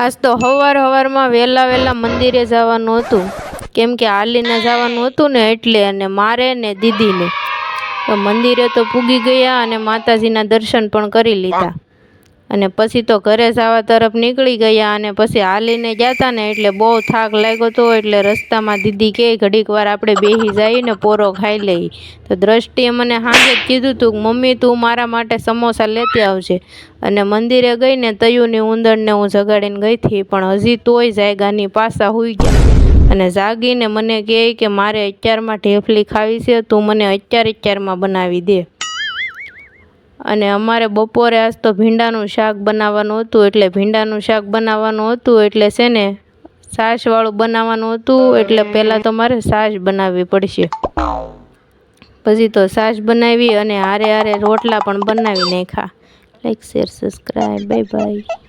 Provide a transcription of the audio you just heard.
આજ તો સવારમાં વહેલા મંદિરે જવાનું હતું, કેમ કે હાલીને જવાનું હતું ને એટલે, અને મારે ને દીદીને તો મંદિરે તો પૂગી ગયા અને માતાજીના દર્શન પણ કરી લીધા, અને પછી તો ઘરે જવા તરફ નીકળી ગયા. અને પછી હાલીને ગયા હતા ને એટલે બહુ થાક લાગ્યો હતો, એટલે રસ્તામાં દીદી કે ઘડીક વાર આપણે બેસી જઈએ ને પોરો ખાઈ લઈ. તો દ્રષ્ટિએ મને સાંજે જ કીધું હતું કે મમ્મી તું મારા માટે સમોસા લેતી આવજે. અને મંદિરે ગઈને તયુની ઉંદરને હું જગાડીને ગઈ હતી, પણ હજી તોય જાયગાની પાછા સૂઈ ગયા. અને જાગીને મને કહે કે મારે અત્યારમાં ઢેફલી ખાવી છે, તું મને અત્યારમાં બનાવી દે. અને અમારે બપોરે આજ તો ભીંડાનું શાક બનાવવાનું હતું, એટલે ભીંડાનું શાક બનાવવાનું હતું એટલે છે ને છાશવાળું બનાવવાનું હતું, એટલે પહેલાં તો મારે છાશ બનાવવી પડશે. પછી તો છાશ બનાવી અને હારે રોટલા પણ બનાવી નાખ્યા. Like share subscribe, bye bye.